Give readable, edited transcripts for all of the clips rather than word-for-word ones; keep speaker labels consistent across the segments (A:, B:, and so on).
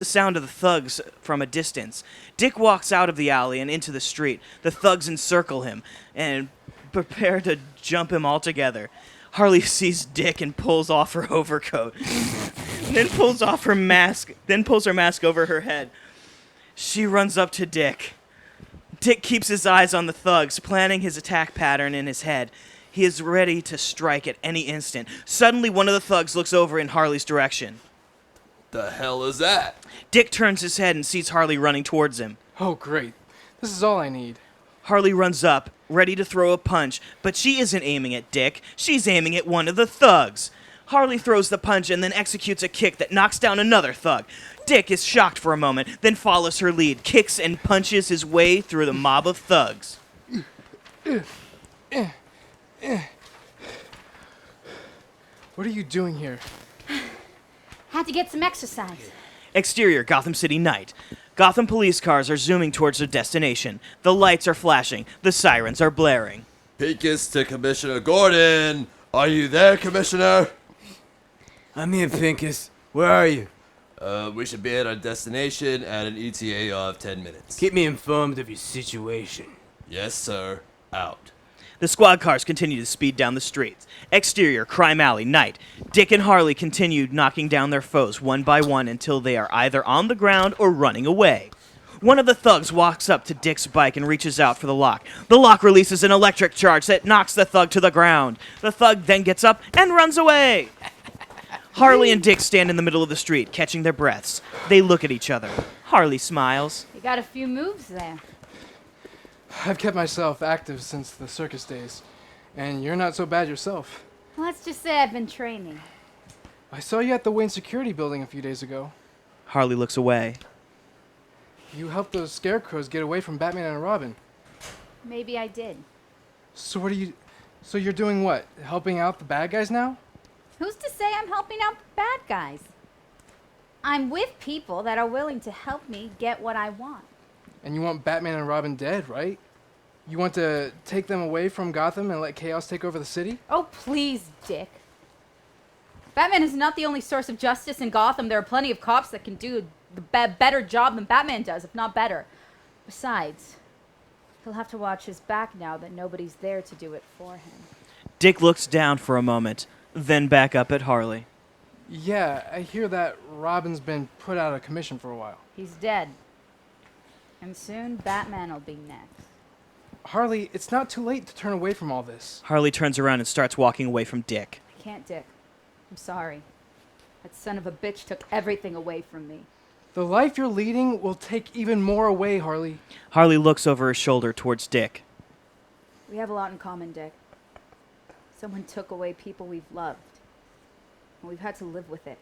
A: the sound of the thugs from a distance. Dick walks out of the alley and into the street. The thugs encircle him and prepare to jump him altogether. Harley sees Dick and pulls off her overcoat, then pulls her mask over her head. She runs up to Dick. Dick keeps his eyes on the thugs, planning his attack pattern in his head. He is ready to strike at any instant. Suddenly, one of the thugs looks over in Harley's direction.
B: The hell is that?
A: Dick turns his head and sees Harley running towards him.
C: Oh, great. This is all I need.
A: Harley runs up, ready to throw a punch, but she isn't aiming at Dick. She's aiming at one of the thugs. Harley throws the punch and then executes a kick that knocks down another thug. Dick is shocked for a moment, then follows her lead, kicks and punches his way through the mob of thugs.
C: What are you doing here?
D: Had to get some exercise.
A: Exterior, Gotham City night. Gotham police cars are zooming towards their destination. The lights are flashing. The sirens are blaring.
B: Pincus to Commissioner Gordon. Are you there, Commissioner?
E: I'm here, Pincus. Where are you?
B: We should be at our destination at an ETA of 10 minutes.
E: Keep me informed of your situation.
B: Yes, sir. Out.
A: The squad cars continue to speed down the streets. Exterior, Crime Alley, night. Dick and Harley continue knocking down their foes one by one until they are either on the ground or running away. One of the thugs walks up to Dick's bike and reaches out for the lock. The lock releases an electric charge that knocks the thug to the ground. The thug then gets up and runs away. Harley and Dick stand in the middle of the street, catching their breaths. They look at each other. Harley smiles.
D: You got a few moves there.
C: I've kept myself active since the circus days, and you're not so bad yourself.
D: Let's just say I've been training.
C: I saw you at the Wayne Security Building a few days ago.
A: Harley looks away.
C: You helped those scarecrows get away from Batman and Robin.
D: Maybe I did.
C: So you're doing what? Helping out the bad guys now?
D: Who's to say I'm helping out the bad guys? I'm with people that are willing to help me get what I want.
C: And you want Batman and Robin dead, right? You want to take them away from Gotham and let chaos take over the city?
D: Oh, please, Dick. Batman is not the only source of justice in Gotham. There are plenty of cops that can do the better job than Batman does, if not better. Besides, he'll have to watch his back now that nobody's there to do it for him.
A: Dick looks down for a moment, then back up at Harley.
C: Yeah, I hear that Robin's been put out of commission for a while.
D: He's dead. And soon, Batman will be next.
C: Harley, it's not too late to turn away from all this.
A: Harley turns around and starts walking away from Dick.
D: I can't, Dick. I'm sorry. That son of a bitch took everything away from me.
C: The life you're leading will take even more away, Harley.
A: Harley looks over her shoulder towards Dick.
D: We have a lot in common, Dick. Someone took away people we've loved. And we've had to live with it.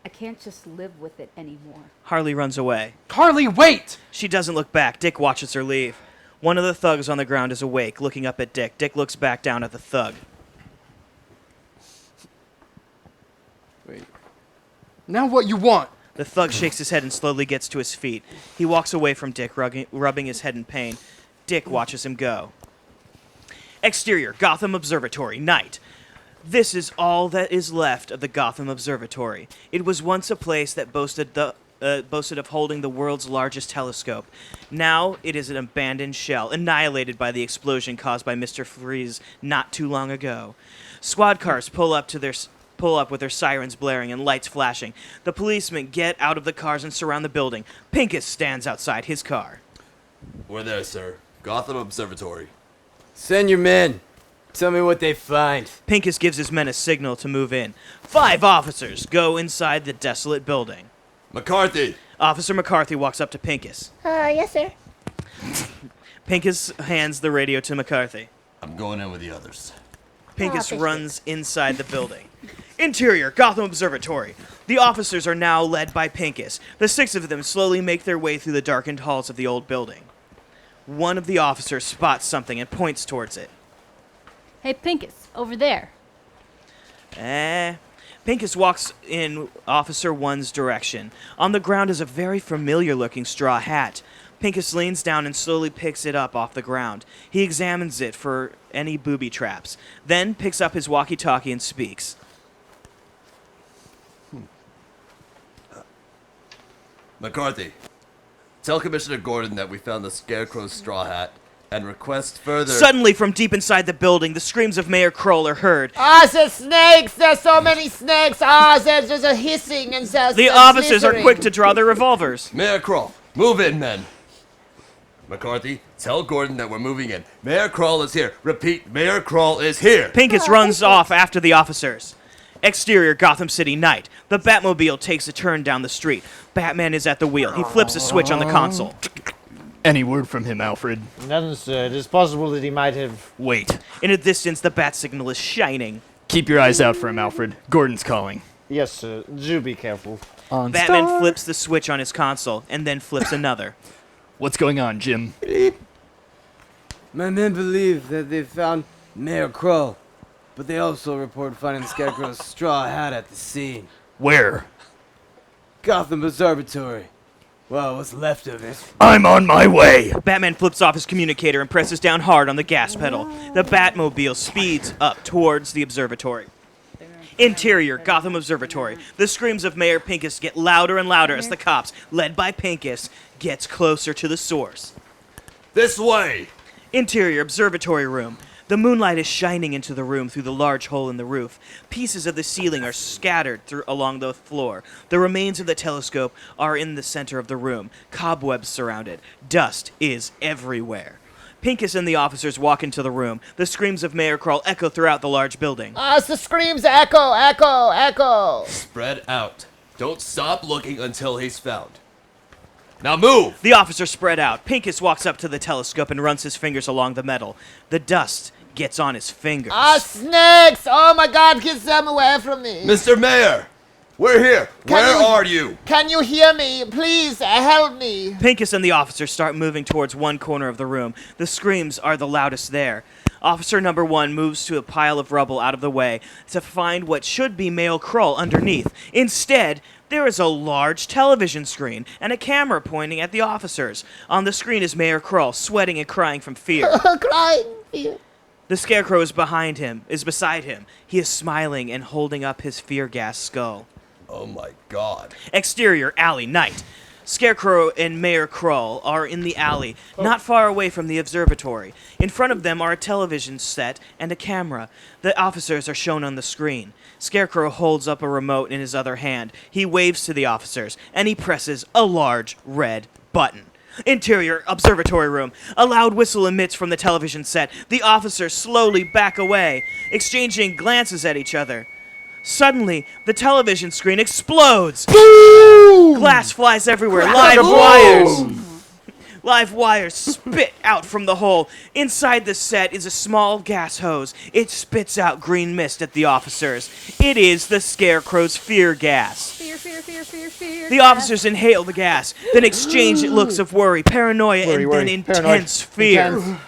D: I can't just live with it anymore.
A: Harley runs away.
C: Harley, wait!
A: She doesn't look back. Dick watches her leave. One of the thugs on the ground is awake, looking up at Dick. Dick looks back down at the thug.
C: Wait. Now what you want?
A: The thug shakes his head and slowly gets to his feet. He walks away from Dick, rubbing his head in pain. Dick watches him go. Exterior, Gotham Observatory, night. This is all that is left of the Gotham Observatory. It was once a place that boasted of holding the world's largest telescope. Now it is an abandoned shell, annihilated by the explosion caused by Mr. Freeze not too long ago. Squad cars pull up with their sirens blaring and lights flashing. The policemen get out of the cars and surround the building. Pincus stands outside his car.
B: We're there, sir. Gotham Observatory.
E: Send your men. Tell me what they find.
A: Pincus gives his men a signal to move in. 5 officers go inside the desolate building.
B: McCarthy!
A: Officer McCarthy walks up to Pincus.
F: Yes, sir.
A: Pincus hands the radio to McCarthy.
B: I'm going in with the others.
A: Pincus
F: thank
A: runs inside the building. Interior, Gotham Observatory. The officers are now led by Pincus. The 6 of them slowly make their way through the darkened halls of the old building. One of the officers spots something and points towards it.
D: Hey, Pincus, over there.
A: Pincus walks in Officer 1's direction. On the ground is a very familiar-looking straw hat. Pincus leans down and slowly picks it up off the ground. He examines it for any booby traps, then picks up his walkie-talkie and speaks.
B: McCarthy, tell Commissioner Gordon that we found the Scarecrow's straw hat and request further...
A: Suddenly, from deep inside the building, the screams of Mayor Kroll are heard.
E: Ah, there's snakes! There's so many snakes! Ah, there's just a hissing and there's
A: The officers are quick to draw their revolvers.
B: Mayor Kroll, move in, men. McCarthy, tell Gordon that we're moving in. Mayor Kroll is here. Repeat, Mayor Kroll is here.
A: Pincus runs off after the officers. Exterior Gotham City night. The Batmobile takes a turn down the street. Batman is at the wheel. He flips a switch on the console.
F: Any word from him, Alfred?
G: None, sir. It is possible that he might have...
F: Wait.
A: In the distance, the bat signal is shining.
F: Keep your eyes out for him, Alfred. Gordon's calling.
G: Yes, sir. Do be careful.
A: Batman flips the switch on his console and then flips another.
F: What's going on, Jim?
E: My men believe that they found Mayor Kroll, but they also report finding the Scarecrow's straw hat at the scene.
F: Where?
E: Gotham Observatory. Well, what's left of it.
F: I'm on my way!
A: Batman flips off his communicator and presses down hard on the gas pedal. The Batmobile speeds up towards the observatory. Interior, Gotham Observatory. The screams of Mayor Pincus get louder and louder as the cops, led by Pincus, gets closer to the source.
B: This way.
A: Interior, Observatory room. The moonlight is shining into the room through the large hole in the roof. Pieces of the ceiling are scattered along the floor. The remains of the telescope are in the center of the room. Cobwebs surround it. Dust is everywhere. Pincus and the officers walk into the room. The screams of Mayor Kroll echo throughout the large building.
E: Ah, the screams echo, echo, echo.
B: Spread out. Don't stop looking until he's found. Now move!
A: The officers spread out. Pincus walks up to the telescope and runs his fingers along the metal. The dust gets on his fingers.
E: Ah, snakes! Oh my God, get them away from me.
B: Mr. Mayor! We're here! Where are you?
E: Can you hear me? Please, help me.
A: Pincus and the officers start moving towards one corner of the room. The screams are the loudest there. Officer number 1 moves to a pile of rubble out of the way to find what should be Mayor Kroll underneath. Instead, there is a large television screen and a camera pointing at the officers. On the screen is Mayor Kroll, sweating and crying from fear.
E: Crying fear.
A: The Scarecrow is beside him. He is smiling and holding up his fear gas skull.
B: Oh my God.
A: Exterior, alley, night. Scarecrow and Mayor Kroll are in the alley, not far away from the observatory. In front of them are a television set and a camera. The officers are shown on the screen. Scarecrow holds up a remote in his other hand. He waves to the officers, and he presses a large red button. Interior, observatory room. A loud whistle emits from the television set. The officers slowly back away, exchanging glances at each other. Suddenly, the television screen explodes. Boom! Glass flies everywhere. Live wires spit out from the hole. Inside the set is a small gas hose. It spits out green mist at the officers. It is the Scarecrow's fear gas.
D: Fear, fear, fear, fear, fear.
A: The officers inhale the gas, then exchange looks of worry, paranoia, and then intense fear.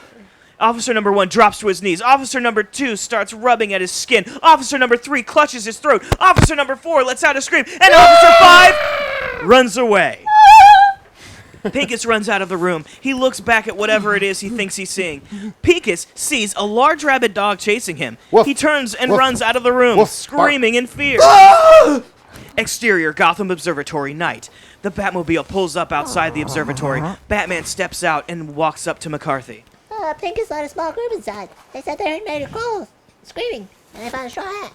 A: Officer number 1 drops to his knees. Officer number 2 starts rubbing at his skin. Officer number 3 clutches his throat. Officer number 4 lets out a scream. And Officer 5 runs away. Pincus runs out of the room. He looks back at whatever it is he thinks he's seeing. Pincus sees a large rabid dog chasing him.
G: Woof.
A: He turns and
G: Woof.
A: runs out of the room,
G: Woof.
A: screaming in fear. Exterior, Gotham Observatory, night. The Batmobile pulls up outside the observatory. Batman steps out and walks up to McCarthy.
H: Pincus let a small group inside. They said they made a call, screaming, and they found a straw hat.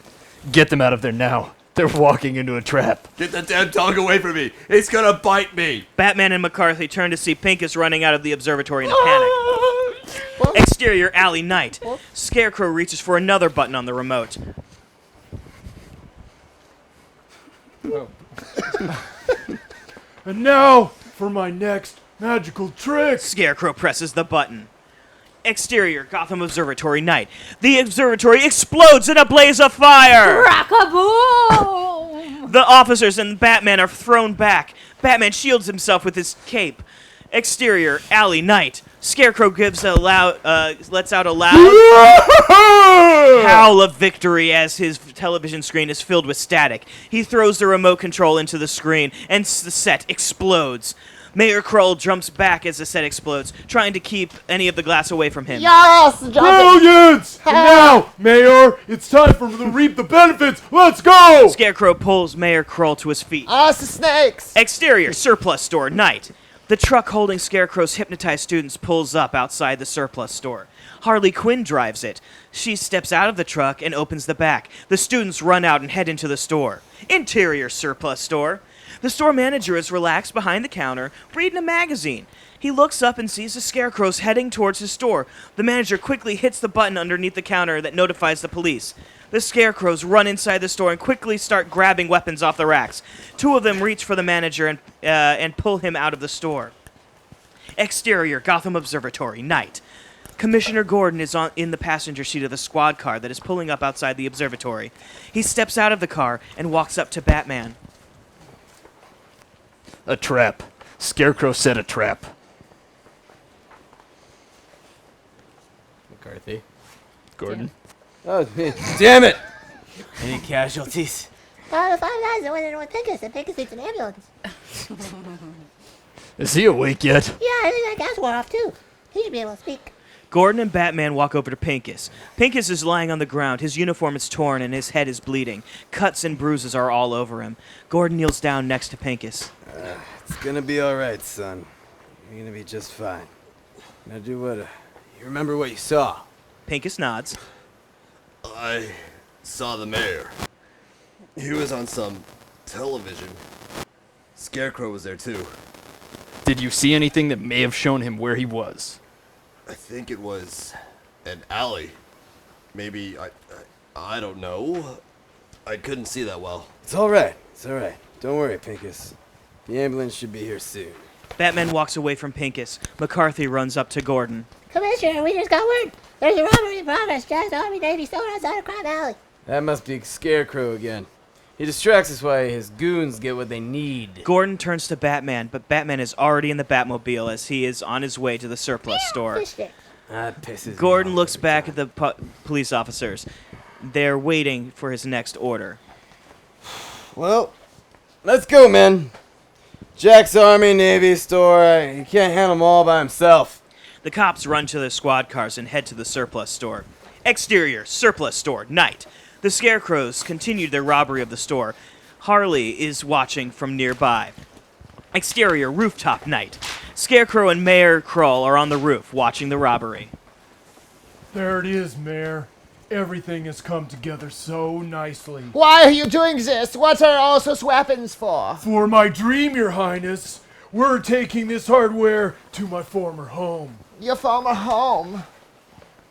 F: Get them out of there now. They're walking into a trap.
B: Get the damn dog away from me! He's gonna bite me!
A: Batman and McCarthy turn to see Pincus running out of the observatory in a panic. Exterior, alley, night. Scarecrow reaches for another button on the remote.
I: And now for my next magical trick.
A: Scarecrow presses the button. Exterior, Gotham Observatory, night. The observatory explodes in a blaze of fire!
D: Rock-a-boom!
A: The officers and Batman are thrown back. Batman shields himself with his cape. Exterior, alley, night. Scarecrow lets out a loud howl of victory as his television screen is filled with static. He throws the remote control into the screen, and the set explodes. Mayor Kroll jumps back as the set explodes, trying to keep any of the glass away from him.
G: Yes, jump it.
I: Brilliant! And now, Mayor, it's time for him to reap the benefits. Let's go!
A: Scarecrow pulls Mayor Kroll to his feet.
G: Ah, it's the snakes.
A: Exterior, surplus store, night. The truck holding Scarecrow's hypnotized students pulls up outside the surplus store. Harley Quinn drives it. She steps out of the truck and opens the back. The students run out and head into the store. Interior, surplus store. The store manager is relaxed behind the counter, reading a magazine. He looks up and sees the Scarecrows heading towards his store. The manager quickly hits the button underneath the counter that notifies the police. The Scarecrows run inside the store and quickly start grabbing weapons off the racks. Two of them reach for the manager and pull him out of the store. Exterior, Gotham Observatory, night. Commissioner Gordon is in the passenger seat of the squad car that is pulling up outside the observatory. He steps out of the car and walks up to Batman.
F: A trap. Scarecrow set a trap.
E: McCarthy.
F: Gordon.
E: Oh, damn it! Any casualties?
H: The 5 guys that went in with Pincus, and Pincus needs an ambulance.
F: Is he awake yet?
H: Yeah, I think that gas wore off too. He should be able to speak.
A: Gordon and Batman walk over to Pincus. Pincus is lying on the ground. His uniform is torn and his head is bleeding. Cuts and bruises are all over him. Gordon kneels down next to Pincus.
E: It's gonna be alright, son. You're gonna be just fine. Now do what, you remember what you saw?
A: Pincus nods.
B: I saw the mayor. He was on some television. Scarecrow was there too.
F: Did you see anything that may have shown him where he was?
B: I think it was an alley. Maybe, I don't know. I couldn't see that well.
E: It's alright, it's alright. Don't worry, Pincus. The ambulance should be here soon.
A: Batman walks away from Pincus. McCarthy runs up to Gordon.
H: Commissioner, we just got word. There's a robbery in progress. Jack's Army Navy store outside of Crime Alley.
E: That must be Scarecrow again. He distracts us while his goons get what they need.
A: Gordon turns to Batman, but Batman is already in the Batmobile as he is on his way to the surplus store.
H: Fish stick.
E: That pisses me
A: Gordon
E: off
A: looks
E: every
A: back
E: time.
A: at the police officers. They're waiting for his next order.
E: Well, let's go, men. Jack's Army Navy store. He can't handle them all by himself.
A: The cops run to their squad cars and head to the surplus store. Exterior, surplus store, night. The Scarecrows continue their robbery of the store. Harley is watching from nearby. Exterior, rooftop, night. Scarecrow and Mayor Kroll are on the roof watching the robbery.
I: There it is, Mayor. Everything has come together so nicely.
G: Why are you doing this? What are all those weapons for?
I: For my dream, Your Highness, we're taking this hardware to my former home.
G: Your former home.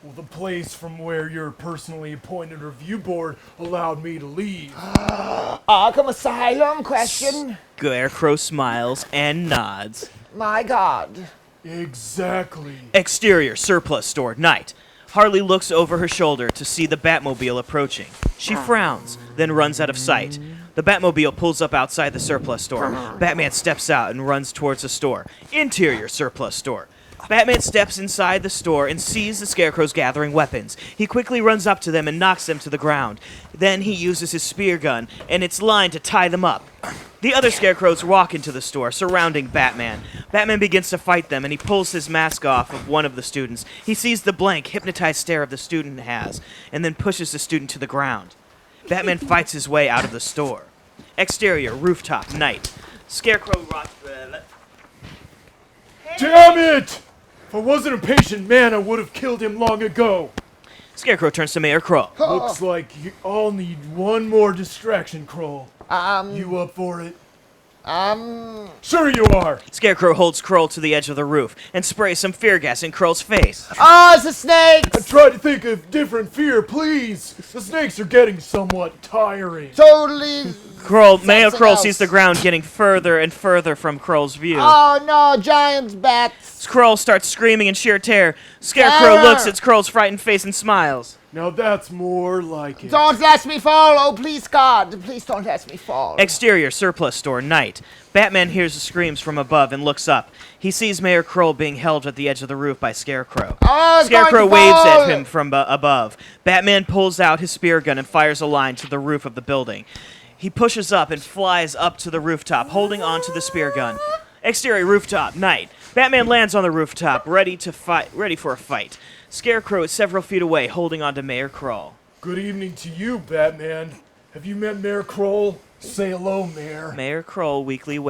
I: Well, the place from where your personally appointed review board allowed me to leave.
G: Arkham Asylum question?
A: Scarecrow smiles and nods.
G: My God.
I: Exactly.
A: Exterior, surplus store, night. Harley looks over her shoulder to see the Batmobile approaching. She frowns, then runs out of sight. The Batmobile pulls up outside the surplus store. Batman steps out and runs towards the store. Interior, surplus store. Batman steps inside the store and sees the Scarecrows gathering weapons. He quickly runs up to them and knocks them to the ground. Then he uses his spear gun and its line to tie them up. The other Scarecrows walk into the store, surrounding Batman. Batman begins to fight them, and he pulls his mask off of one of the students. He sees the blank, hypnotized stare of the student has, and then pushes the student to the ground. Batman fights his way out of the store. Exterior, rooftop, night. Scarecrow rocks...
I: Damn it! If I wasn't a patient man, I would have killed him long ago.
A: Scarecrow turns to Mayor Kroll.
I: Looks like you all need one more distraction, Kroll. You up for it? Sure you are.
A: Scarecrow holds Kroll to the edge of the roof and sprays some fear gas in Kroll's face.
G: Oh, it's a snake!
I: I tried to think of different fear, please. The snakes are getting somewhat tiring.
G: Totally.
A: Mayor
G: Something
A: Kroll
G: else.
A: sees the ground getting further and further from Kroll's view.
G: Oh no, giant bats.
A: Kroll starts screaming in sheer terror. Scarecrow
G: Terror!
A: looks at Kroll's frightened face and smiles.
I: Now that's more like it.
G: Don't let me fall. Oh, please, God. Please don't let me fall.
A: Exterior, surplus store, night. Batman hears the screams from above and looks up. He sees Mayor Kroll being held at the edge of the roof by Scarecrow.
G: Oh, it's
A: Scarecrow
G: going to
A: waves
G: fall.
A: at him from above. Batman pulls out his spear gun and fires a line to the roof of the building. He pushes up and flies up to the rooftop, holding on to the spear gun. Exterior rooftop, night. Batman lands on the rooftop, ready for a fight. Scarecrow is several feet away, holding on to Mayor Kroll.
I: Good evening to you, Batman. Have you met Mayor Kroll? Say hello, Mayor.
A: Mayor Kroll weakly waves.